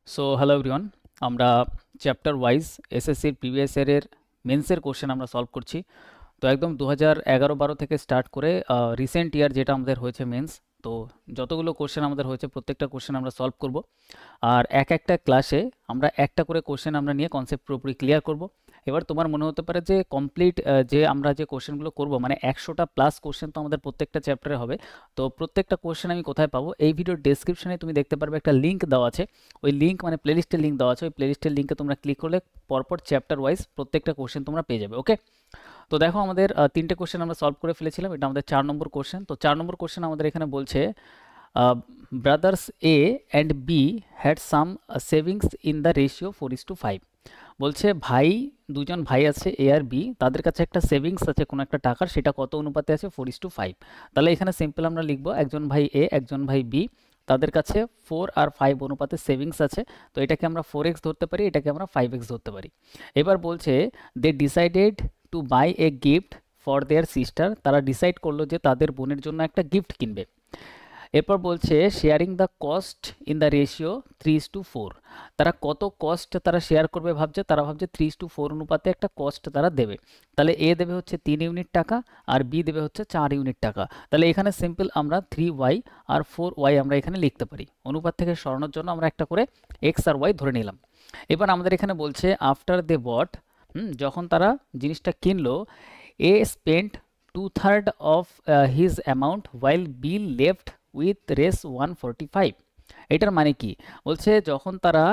So hello everyone, আমরা chapter wise এসএসসির previous ইয়ারের মেন্সের কোশ্চেন আমরা সলভ করছি। তো একদম 2011-12 থেকে স্টার্ট করে রিসেন্ট ইয়ার যেটা আমাদের হয়েছে মেন্স, তো যতগুলো কোশ্চেন আমাদের হয়েছে প্রত্যেকটা কোশ্চেন আমরা সলভ করব। আর এক একটা ক্লাসে আমরা একটা করে কোশ্চেন আমরা নিয়ে কনসেপ্ট পুরোপুরি ক্লিয়ার করব। এবার তোমার মনে হতে পারে যে কমপ্লিট যে আমরা যে কোশ্চেনগুলো করব মানে 100টা প্লাস কোশ্চেন তো আমাদের প্রত্যেকটা চ্যাপ্টারে হবে। তো প্রত্যেকটা কোশ্চেন আমি কোথায় পাবো? এই ভিডিওর ডেসক্রিপশনে তুমি দেখতে পারবে একটা লিঙ্ক দেওয়া আছে। ওই লিঙ্ক মানে প্লেলিস্টের লিঙ্ক দেওয়া আছে, ওই প্লেলিস্টের লিঙ্কে তোমরা ক্লিক করলে পরপর চ্যাপ্টার ওয়াইজ প্রত্যেকটা কোশ্চেন তোমরা পেয়ে যাবে। ওকে, তো দেখো আমাদের তিনটে কোশ্চেন আমরা সলভ করে ফেলেছিলাম, এটা আমাদের 4 নম্বর কোশ্চেন। তো 4 নম্বর কোশ্চেন আমাদের এখানে বলছে brothers A and B had some savings in the ratio 4:5। বলছে দুজন ভাই আছে এ আর বি, তাদের কাছে একটা সেভিংস আছে কোনো একটা টাকার, সেটা কত অনুপাতে আছে? 4:5। তাহলে এখানে সিম্পল আমরা লিখবো একজন ভাই এ একজন ভাই বি, তাদের কাছে 4 আর 5 অনুপাতে সেভিংস আছে। তো এটাকে আমরা 4x ধরতে পারি, এটাকে আমরা 5x ধরতে পারি। এবার বলছে they decided to buy a gift for their sister, তারা ডিসাইড করলো যে তাদের বোনের জন্য একটা গিফট কিনবে। এরপর বলছে sharing the cost in the ratio 3:4। তারা কত কস্ট তারা শেয়ার করবে ভাবছে, তারা ভাবছে 3:4 অনুপাতে একটা কস্ট তারা দেবে। তাহলে এ দেবে হচ্ছে 3 ইউনিট টাকা আর বি দেবে হচ্ছে 4 ইউনিট টাকা। তাহলে এখানে সিম্পল আমরা 3y আর 4y আমরা এখানে লিখতে পারি। অনুপাত থেকে সরানোর জন্য আমরা একটা করে এক্স আর ওয়াই ধরে নিলাম। এবার আমাদের এখানে বলছে আফটার দে বট, যখন তারা জিনিসটা কিনলো, he spent 2/3 of his amount while he left with Rs 145। এটার মানে কি? বলছে যখন তারা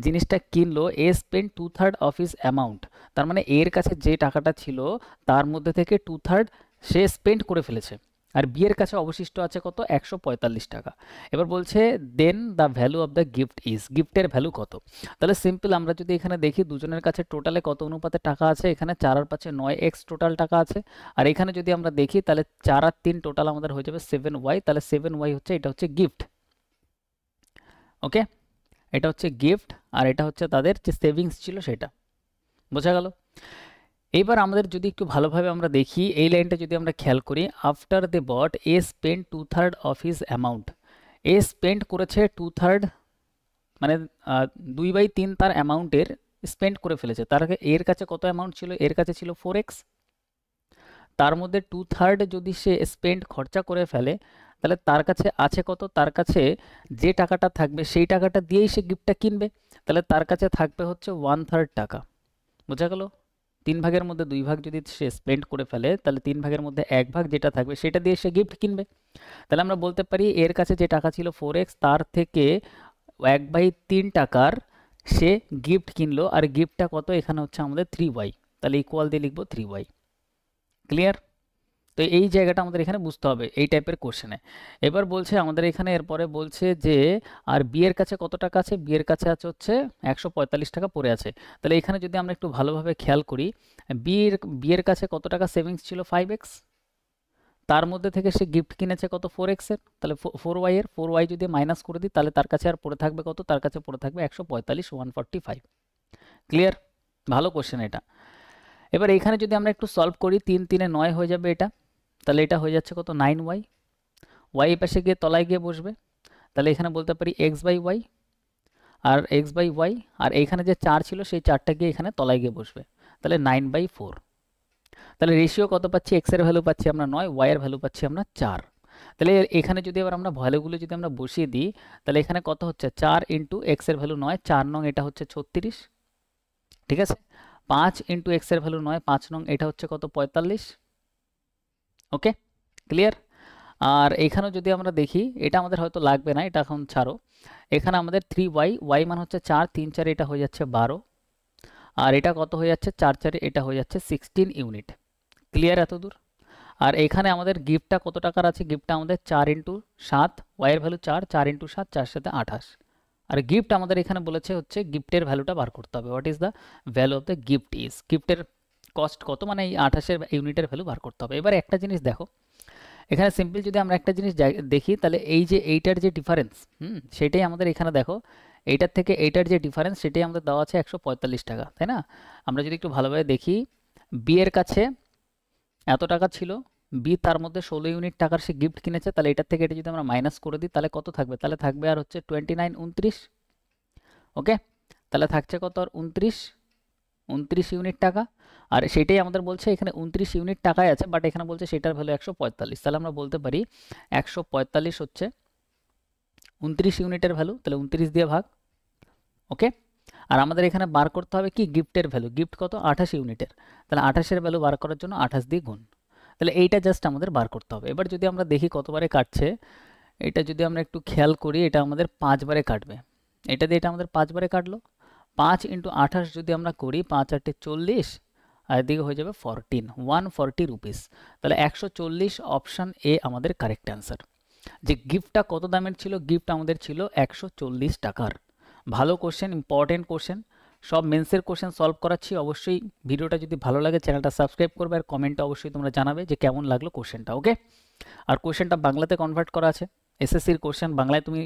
জিনিসটা কিনলো, he spend 2/3 of his amount, তার মানে এর কাছে যে টাকাটা ছিল তার মধ্যে থেকে 2/3 সে স্পেন্ড করে ফেলেছে। আর বিয়ের কাছে অবশিষ্ট আছে কত? 145 টাকা। এবার বলছে then the value of the gift is, গিফটের ভ্যালু কত? তাহলে সিম্পল আমরা যদি এখানে দেখি দুজনের কাছে টোটালে কত অনুপাতে টাকা আছে, এখানে 4 আর 5 9x টোটাল টাকা আছে। আর এখানে যদি আমরা দেখি তাহলে 4 আর 3 টোটাল আমাদের হয়ে যাবে 7y, তাহলে 7y হচ্ছে, এটা হচ্ছে গিফট। ওকে, এটা হচ্ছে গিফট আর এটা হচ্ছে তাদের যে সেভিংস ছিল সেটা। বোঝা গেল? এইবার আমাদের যদি একটু ভালোভাবে আমরা দেখি এই লাইনটা যদি আমরা খেয়াল করি, after they bought A spend 2/3 of his amount. A spend করেছে 2/3, মানে 2/3 তার অ্যামাউন্টের স্পেন্ড করে ফেলেছে। তার আগে এর কাছে কত অ্যামাউন্ট ছিল? এর কাছে ছিল 4x। তার মধ্যে 2/3 যদি সে স্পেন্ড খরচা করে ফেলে, তাহলে তার কাছে আছে কত? তার কাছে যে টাকাটা থাকবে সেই টাকাটা দিয়েই সে গিফটটা কিনবে। তাহলে তার কাছে থাকবে হচ্ছে 1/3 টাকা। বোঝা গেল? 3 ভাগের মধ্যে 2 ভাগ যদি সে স্পেন্ড করে ফেলে, তাহলে 3 ভাগের মধ্যে 1 ভাগ যেটা থাকবে সেটা দিয়ে সে গিফট কিনবে। তাহলে আমরা বলতে পারি এর কাছে যে টাকা ছিল 4x, তার থেকে 1/3 টাকার সে গিফট কিনলো। আর গিফটটা কত? এখানে হচ্ছে আমাদের 3y, তাহলে ইকুয়াল দিয়ে লিখবো 3y। ক্লিয়ার? তো এই জায়গাটা আমাদের এখানে বুঝতে হবে এই টাইপের কোশ্চেনে। এবার বলছে আমাদের এখানে এরপরে বলছে যে আর বিয়ের কাছে কত টাকা আছে? বিয়ের কাছে আছে হচ্ছে 145 টাকা পড়ে আছে। তাহলে এখানে যদি আমরা একটু ভালোভাবে খেয়াল করি, বিয়ের বিয়ের কাছে কত টাকা সেভিংস ছিল? 5x। তার মধ্যে থেকে সে গিফট কিনেছে কত? 4x এর, তাহলে 4y এর 4y যদি মাইনাস করে দিই তাহলে তার কাছে আর পড়ে থাকবে কত? তার কাছে পড়ে থাকবে 145, 145। ক্লিয়ার? ভালো কোশ্চেন এটা। এবার এখানে যদি আমরা একটু সলভ করি, 3 3 9 হয়ে যাবে এটা। তাহলে এটা হয়ে যাচ্ছে কত? 9y। ওয়াই এ পাশে গিয়ে তলায় গিয়ে বসবে, তাহলে এখানে বলতে পারি x/y আর x/y। আর এইখানে যে 4 ছিল সেই 4টা গিয়ে এখানে তলায় গিয়ে বসবে, তাহলে 9/4। তাহলে রেশিও কত পাচ্ছি? x এর ভ্যালু পাচ্ছি আমরা 9, y এর ভ্যালু পাচ্ছি আমরা 4। তাহলে এখানে যদি এবার আমরা ভ্যালুগুলো যদি আমরা বসিয়ে দিই, তাহলে এখানে কত হচ্ছে? 4 ইন্টু এক্স এর ভ্যালু 9, 4 নং এটা হচ্ছে 36। ঠিক আছে? 5 ইন্টু এক্স এর ভ্যালু 9, 5 নং এটা হচ্ছে কত? 45। ওকে, ক্লিয়ার? আর এখানেও যদি আমরা দেখি, এটা আমাদের হয়তো লাগবে না, এটা এখন ছাড়ো। এখানে আমাদের 3y, y মান হচ্ছে 4, 3 4 এটা হয়ে যাচ্ছে 12। আর এটা কত হয়ে যাচ্ছে? 4 4 এটা হয়ে যাচ্ছে 16 ইউনিট। ক্লিয়ার এতদূর? আর এখানে আমাদের গিফটটা কত টাকার আছে? গিফটটা আমাদের 4 ইন্টু 7, y এর ভ্যালু 4, 4 ইন্টু 7, 4 7 28। আর গিফট আমাদের এখানে বলেছে হচ্ছে গিফটের ভ্যালুটা বার করতে হবে। What is the value of the gift is, গিফটের কস্ট কত, মানে এই 28 ইউনিটের ভ্যালু বার করতে হবে। এবার একটা জিনিস দেখো, এখানে সিম্পল যদি আমরা একটা জিনিস দেখি, তাহলে এই যে এইটার যে ডিফারেন্স, সেটাই আমাদের এখানে দেখো, এইটার থেকে এইটার যে ডিফারেন্স সেটাই আমাদের দেওয়া আছে 145 টাকা, তাই না? আমরা যদি একটু ভালোভাবে দেখি, বি এর কাছে এত টাকা ছিল, বি তার মধ্যে 16 ইউনিট টাকার সে গিফট কিনেছে, তাহলে এটার থেকে এটা যদি আমরা মাইনাস করে দিই তাহলে কত থাকবে? তাহলে থাকবে আর হচ্ছে 29 29। ওকে, তাহলে থাকছে কত আর 29 ইউনিট টাকা। আর সেটাই আমাদের বলছে এখানে 29 ইউনিট টাকায় আছে, বাট এখানে বলছে সেটার ভ্যালু 145। তাহলে আমরা বলতে পারি 145 হচ্ছে 29 ইউনিটের ভ্যালু, তাহলে 29 দিয়ে ভাগ। ওকে, আর আমাদের এখানে বার করতে হবে কি গিফটের ভ্যালু, গিফট কত 28 ইউনিটের, তাহলে 28-এর ভ্যালু বার করার জন্য 28 দিয়ে গুণ। তাহলে এইটা জাস্ট আমাদের বার করতে হবে। এবার যদি আমরা দেখি কতবারে কাটছে, এটা যদি আমরা একটু খেয়াল করি, এটা আমাদের 5 বারে কাটবে। এটা দিয়ে এটা আমাদের 5 বারে কাটলো। 5 × 28 যদি আমরা করি, 5 × 8 = 40, আর এদিকে হয়ে যাবে 140 রুপিস। তাহলে 140 অপশান এ আমাদের কারেক্ট অ্যান্সার। যে গিফটটা কত দামের ছিল, গিফট আমাদের ছিল 140 টাকার। ভালো কোশ্চেন, ইম্পর্টেন্ট কোশ্চেন, সব মেন্সের কোশ্চেন সলভ করাচ্ছি। অবশ্যই ভিডিওটা যদি ভালো লাগে চ্যানেলটা সাবস্ক্রাইব করবে, আর কমেন্টে অবশ্যই তোমরা জানাবে যে কেমন লাগলো কোশ্চেনটা। ওকে, আর কোশ্চেনটা বাংলাতে কনভার্ট করা আছে। এসএসসির কোশ্চেন বাংলায় তুমি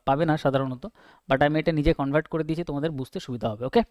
পাবে না সাধারণত, বাট আমি এটা নিজে কনভার্ট করে দিয়েছি, তোমাদের বুঝতে সুবিধা হবে। ওকে।